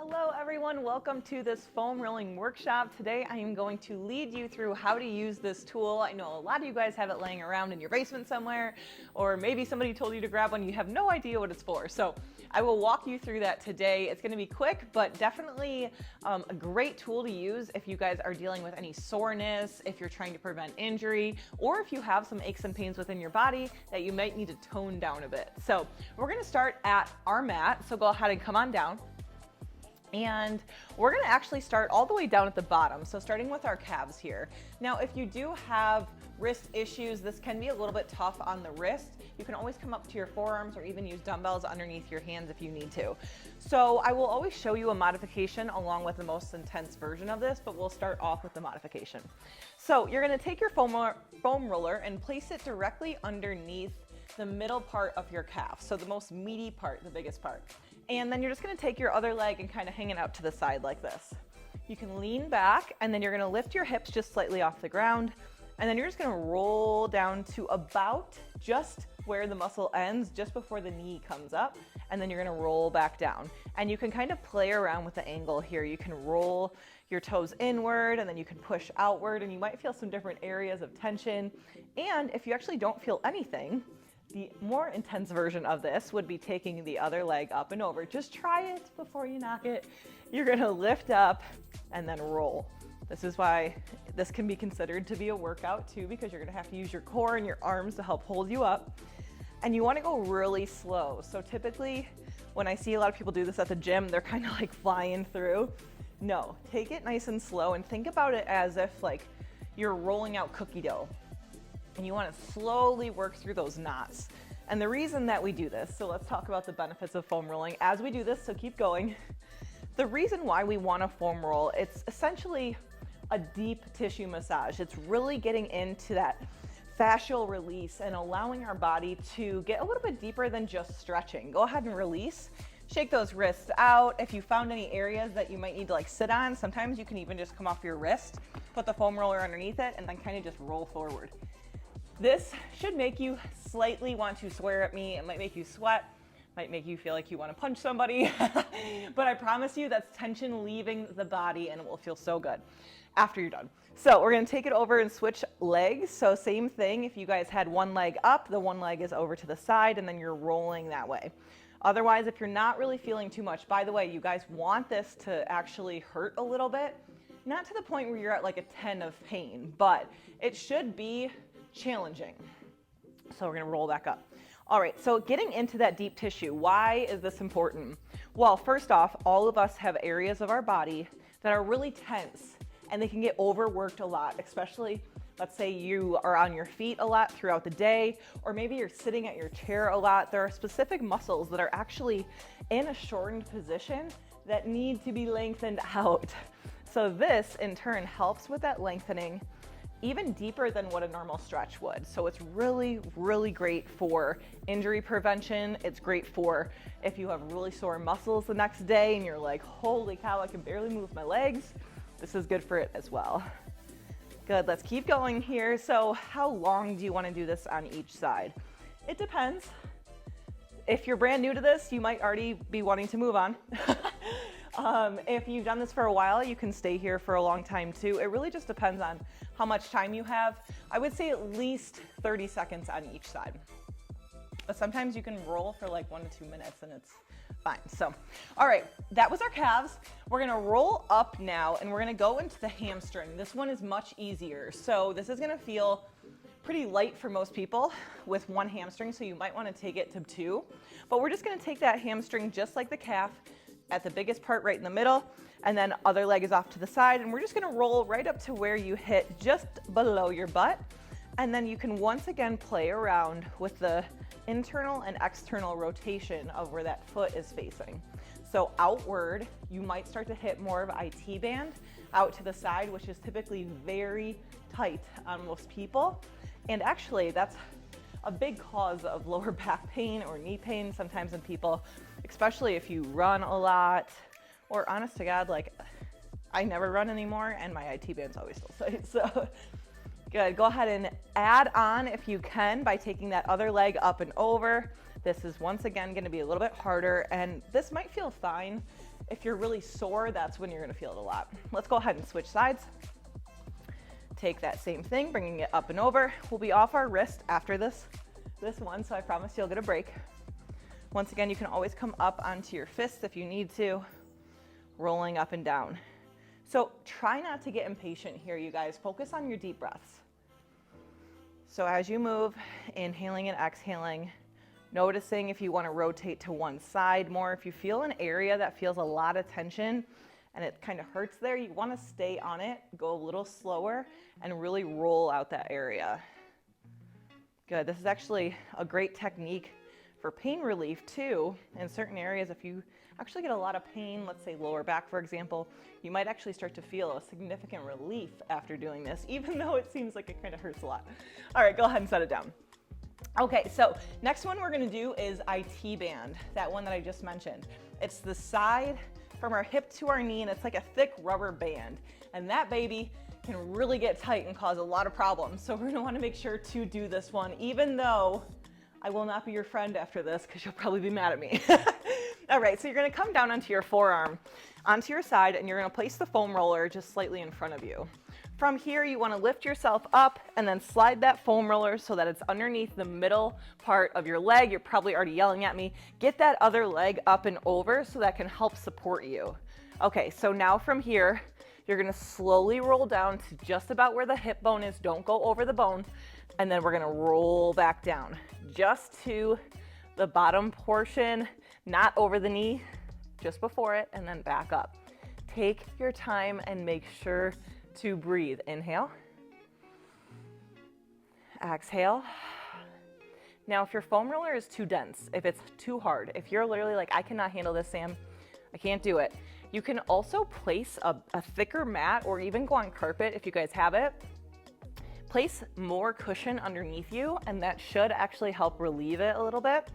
Hello everyone, welcome to this foam rolling workshop. Today I am going to lead you through how to use this tool. I know a lot of you guys have it laying around in your basement somewhere, or maybe somebody told you to grab one, you have no idea what it's for. So I will walk you through that today. It's gonna be quick, but definitely a great tool to use if you guys are dealing with any soreness, if you're trying to prevent injury, or if you have some aches and pains within your body that you might need to tone down a bit. So we're gonna start at our mat, so go ahead and come on down. And we're gonna actually start all the way down at the bottom, so starting with our calves here. Now, if you do have wrist issues, this can be a little bit tough on the wrist. You can always come up to your forearms or even use dumbbells underneath your hands if you need to. So I will always show you a modification along with the most intense version of this, but we'll start off with the modification. So you're gonna take your foam roller and place it directly underneath the middle part of your calf, so the most meaty part, the biggest part. And then you're just gonna take your other leg and kind of hang it out to the side like this. You can lean back and then you're gonna lift your hips just slightly off the ground. And then you're just gonna roll down to about just where the muscle ends, just before the knee comes up. And then you're gonna roll back down. And you can kind of play around with the angle here. You can roll your toes inward and then you can push outward and you might feel some different areas of tension. And if you actually don't feel anything, the more intense version of this would be taking the other leg up and over. Just try it before you knock it. You're gonna lift up and then roll. This is why this can be considered to be a workout too, because you're gonna have to use your core and your arms to help hold you up. And you wanna go really slow. So typically, when I see a lot of people do this at the gym, they're kind of like flying through. No, take it nice and slow and think about it as if like you're rolling out cookie dough. And you want to slowly work through those knots. And the reason that we do this, so let's talk about the benefits of foam rolling as we do this, so keep going. The reason why we want to foam roll, it's essentially a deep tissue massage. It's really getting into that fascial release and allowing our body to get a little bit deeper than just stretching. Go ahead and release. Shake those wrists out. If you found any areas that you might need to like sit on, sometimes you can even just come off your wrist, put the foam roller underneath it, and then kind of just roll forward. This should make you slightly want to swear at me. It might make you sweat, might make you feel like you want to punch somebody, but I promise you that's tension leaving the body and it will feel so good after you're done. So we're gonna take it over and switch legs. So same thing, if you guys had one leg up, the one leg is over to the side and then you're rolling that way. Otherwise, if you're not really feeling too much, by the way, you guys want this to actually hurt a little bit, not to the point where you're at like a 10 of pain, but it should be challenging. So we're gonna roll back up. All right, so getting into that deep tissue, why is this important? Well, first off, all of us have areas of our body that are really tense and they can get overworked a lot, especially let's say you are on your feet a lot throughout the day, or maybe you're sitting at your chair a lot. There are specific muscles that are actually in a shortened position that need to be lengthened out. So this in turn helps with that lengthening even deeper than what a normal stretch would. So it's really, really great for injury prevention. It's great for if you have really sore muscles the next day and you're like, holy cow, I can barely move my legs. This is good for it as well. Good, let's keep going here. So how long do you want to do this on each side? It depends. If you're brand new to this, you might already be wanting to move on. If you've done this for a while, you can stay here for a long time too. It really just depends on how much time you have. I would say at least 30 seconds on each side. But sometimes you can roll for like 1 to 2 minutes and it's fine. So, all right, that was our calves. We're gonna roll up now and we're gonna go into the hamstring. This one is much easier. So this is gonna feel pretty light for most people with one hamstring, so you might wanna take it to 2. But we're just gonna take that hamstring just like the calf, at the biggest part right in the middle, and then other leg is off to the side, and we're just gonna roll right up to where you hit just below your butt, and then you can once again play around with the internal and external rotation of where that foot is facing. So outward, you might start to hit more of IT band out to the side, which is typically very tight on most people, and actually that's a big cause of lower back pain or knee pain sometimes in people, especially if you run a lot, or honest to God, like I never run anymore and my IT band's always still tight. So good, go ahead and add on if you can by taking that other leg up and over. This is once again gonna be a little bit harder, and this might feel fine. If you're really sore, that's when you're gonna feel it a lot. Let's go ahead and switch sides. Take that same thing, bringing it up and over. We'll be off our wrist after this one, so I promise you'll get a break. Once again, you can always come up onto your fists if you need to, rolling up and down. So try not to get impatient here, you guys. Focus on your deep breaths. So as you move, inhaling and exhaling, noticing if you want to rotate to one side more. If you feel an area that feels a lot of tension and it kind of hurts there, you want to stay on it, go a little slower, and really roll out that area. Good. This is actually a great technique for pain relief too. In certain areas, if you actually get a lot of pain, let's say lower back, for example, you might actually start to feel a significant relief after doing this, even though it seems like it kind of hurts a lot. All right, go ahead and set it down. Okay, so next one we're gonna do is IT band, that one that I just mentioned. It's the side from our hip to our knee, and it's like a thick rubber band. And that baby can really get tight and cause a lot of problems. So we're gonna wanna make sure to do this one, even though I will not be your friend after this because you'll probably be mad at me. All right, so you're gonna come down onto your forearm, onto your side, and you're gonna place the foam roller just slightly in front of you. From here, you wanna lift yourself up and then slide that foam roller so that it's underneath the middle part of your leg. You're probably already yelling at me. Get that other leg up and over so that can help support you. Okay, so now from here, you're gonna slowly roll down to just about where the hip bone is. Don't go over the bone. And then we're gonna roll back down just to the bottom portion, not over the knee, just before it, and then back up. Take your time and make sure to breathe. Inhale. Exhale. Now, if your foam roller is too dense, if it's too hard, if you're literally like, I cannot handle this, Sam, I can't do it, you can also place a thicker mat or even go on carpet if you guys have it. Place more cushion underneath you, and that should actually help relieve it a little bit.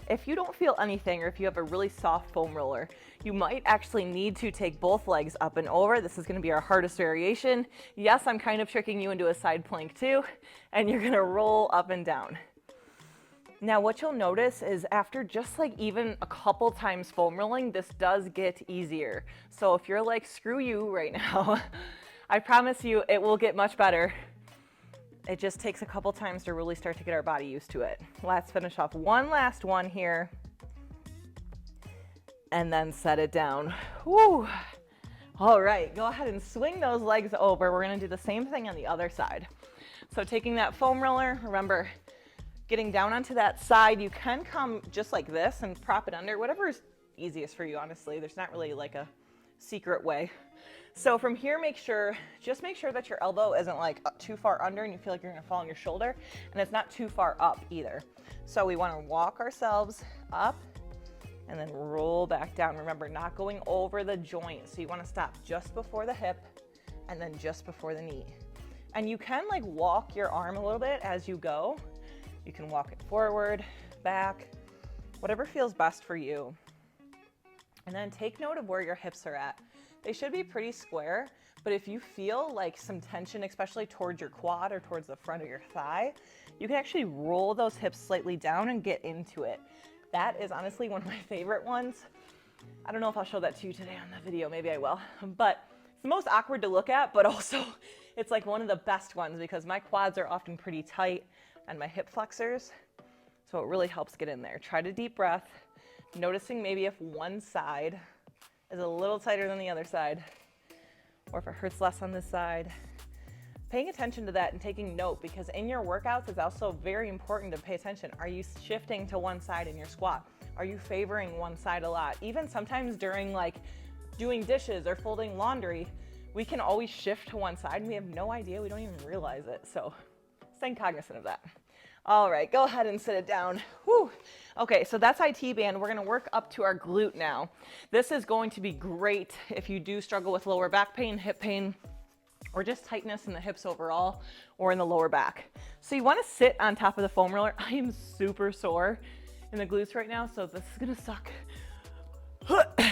If you don't feel anything, or if you have a really soft foam roller, you might actually need to take both legs up and over. This is gonna be our hardest variation. Yes, I'm kind of tricking you into a side plank too, and you're gonna roll up and down. Now, what you'll notice is after just like even a couple times foam rolling, this does get easier. So if you're like, screw you right now, I promise you it will get much better. It just takes a couple times to really start to get our body used to it. Let's finish off one last one here and then set it down. Woo. All right, go ahead and swing those legs over. We're gonna do the same thing on the other side. So taking that foam roller, remember, getting down onto that side, you can come just like this and prop it under, whatever is easiest for you, honestly. There's not really like a secret way. So from here, just make sure that your elbow isn't like too far under and you feel like you're gonna fall on your shoulder, and it's not too far up either. So we wanna walk ourselves up and then roll back down. Remember, not going over the joint. So you wanna stop just before the hip and then just before the knee. And you can like walk your arm a little bit as you go. You can walk it forward, back, whatever feels best for you. And then take note of where your hips are at. They should be pretty square, but if you feel like some tension, especially towards your quad or towards the front of your thigh, you can actually roll those hips slightly down and get into it. That is honestly one of my favorite ones. I don't know if I'll show that to you today on the video, maybe I will, but it's the most awkward to look at, but also it's like one of the best ones because my quads are often pretty tight and my hip flexors, so it really helps get in there. Try to deep breath, noticing maybe if one side is a little tighter than the other side, or if it hurts less on this side. Paying attention to that and taking note, because in your workouts, it's also very important to pay attention. Are you shifting to one side in your squat? Are you favoring one side a lot? Even sometimes during like doing dishes or folding laundry, we can always shift to one side and we have no idea, we don't even realize it. So staying cognizant of that. All right, go ahead and sit it down. Whew. Okay, so that's IT band. We're gonna work up to our glute now. This is going to be great if you do struggle with lower back pain, hip pain, or just tightness in the hips overall, or in the lower back. So you wanna sit on top of the foam roller. I am super sore in the glutes right now, so this is gonna suck.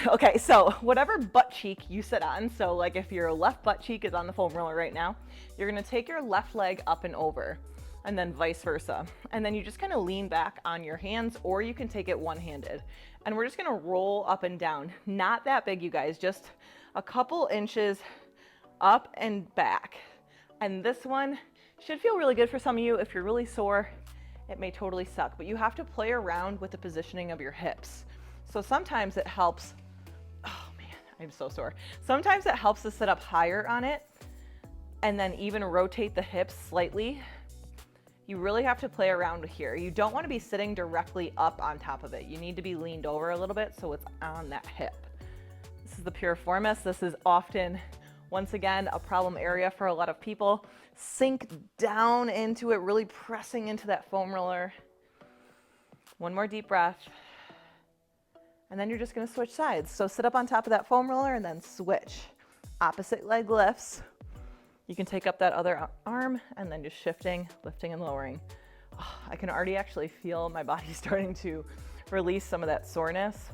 Okay, so whatever butt cheek you sit on, so like if your left butt cheek is on the foam roller right now, you're gonna take your left leg up and over. and then vice versa. And then you just kind of lean back on your hands, or you can take it one-handed. And we're just gonna roll up and down. Not that big, you guys, just a couple inches up and back. And this one should feel really good for some of you. If you're really sore, it may totally suck, but you have to play around with the positioning of your hips. So sometimes it helps, oh man, I'm so sore. Sometimes it helps to sit up higher on it and then even rotate the hips slightly. You really have to play around here. You don't want to be sitting directly up on top of it. You need to be leaned over a little bit so it's on that hip. This is the piriformis. This is often, once again, a problem area for a lot of people. Sink down into it, really pressing into that foam roller. One more deep breath. And then you're just going to switch sides. So sit up on top of that foam roller and then switch. Opposite leg lifts. You can take up that other arm and then just shifting, lifting and lowering. Oh, I can already actually feel my body starting to release some of that soreness.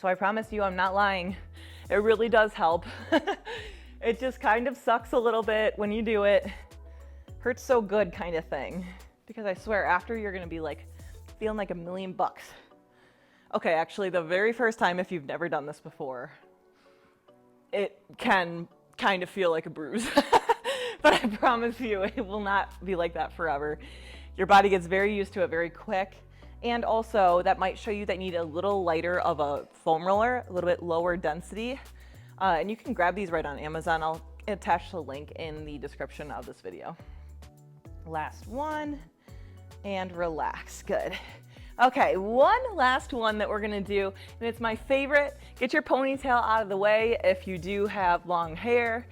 So I promise you, I'm not lying. It really does help. It just kind of sucks a little bit when you do it. Hurts so good kind of thing. Because I swear after you're gonna be like feeling like $1,000,000. Okay, actually the very first time, if you've never done this before, it can kind of feel like a bruise. But I promise you, it will not be like that forever. Your body gets very used to it very quick. And also that might show you that you need a little lighter of a foam roller, a little bit lower density. And you can grab these right on Amazon. I'll attach the link in the description of this video. Last one, and relax, good. Okay, one last one that we're gonna do, and it's my favorite. Get your ponytail out of the way if you do have long hair.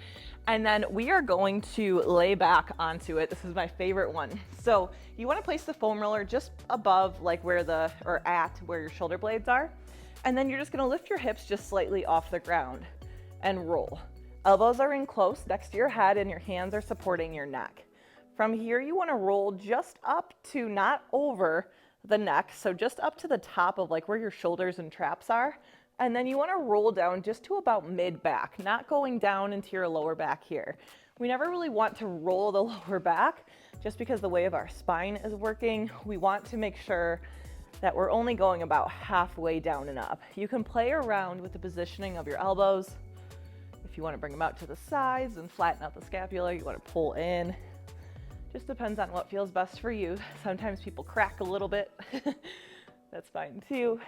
And then we are going to lay back onto it. This is my favorite one. So you wanna place the foam roller just above like where where your shoulder blades are. And then you're just gonna lift your hips just slightly off the ground and roll. Elbows are in close next to your head and your hands are supporting your neck. From here, you wanna roll just up to, not over the neck, so just up to the top of like where your shoulders and traps are. And then you wanna roll down just to about mid-back, not going down into your lower back here. We never really want to roll the lower back just because the way of our spine is working. We want to make sure that we're only going about halfway down and up. You can play around with the positioning of your elbows. If you wanna bring them out to the sides and flatten out the scapula, you wanna pull in. Just depends on what feels best for you. Sometimes people crack a little bit. That's fine too.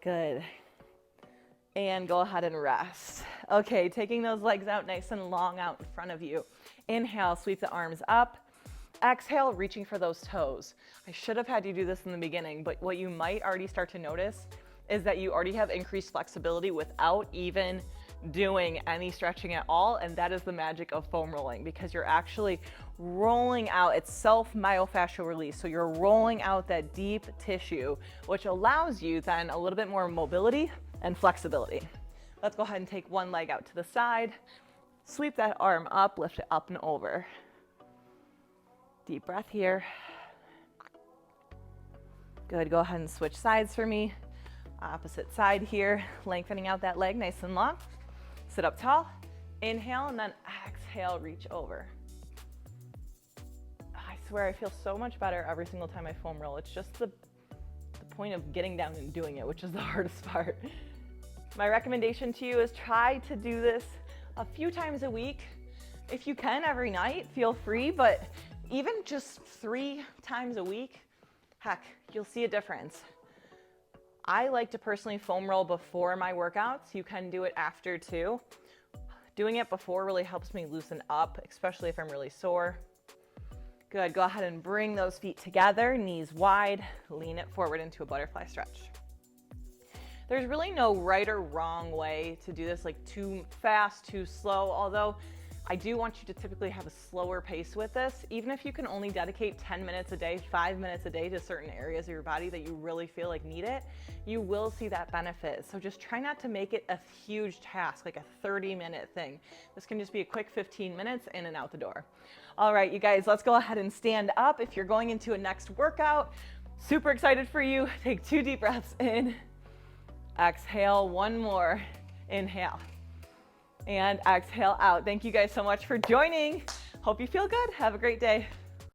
Good. And go ahead and rest. Okay, taking those legs out nice and long out in front of you. Inhale, sweep the arms up. Exhale, reaching for those toes. I should have had you do this in the beginning, but what you might already start to notice is that you already have increased flexibility without even doing any stretching at all, and that is the magic of foam rolling, because you're actually rolling out. It's self-myofascial release, so you're rolling out that deep tissue, which allows you then a little bit more mobility and flexibility. Let's go ahead and take one leg out to the side, sweep that arm up, lift it up and over. Deep breath here. Good, go ahead and switch sides for me. Opposite side here, lengthening out that leg nice and long. Sit up tall, inhale, and then exhale, reach over. I swear I feel so much better every single time I foam roll. It's just the point of getting down and doing it, which is the hardest part. My recommendation to you is try to do this a few times a week. If you can every night, feel free, but even just 3 times a week, heck, you'll see a difference. I like to personally foam roll before my workouts. You can do it after too. Doing it before really helps me loosen up, especially if I'm really sore. Good, go ahead and bring those feet together, knees wide, lean it forward into a butterfly stretch. There's really no right or wrong way to do this, like too fast, too slow, although I do want you to typically have a slower pace with this. Even if you can only dedicate 10 minutes a day, 5 minutes a day to certain areas of your body that you really feel like need it, you will see that benefit. So just try not to make it a huge task, like a 30-minute thing. This can just be a quick 15 minutes in and out the door. All right, you guys, let's go ahead and stand up. If you're going into a next workout, super excited for you. Take 2 deep breaths in. Exhale, 1 more. Inhale. And exhale out. Thank you guys so much for joining. Hope you feel good. Have a great day.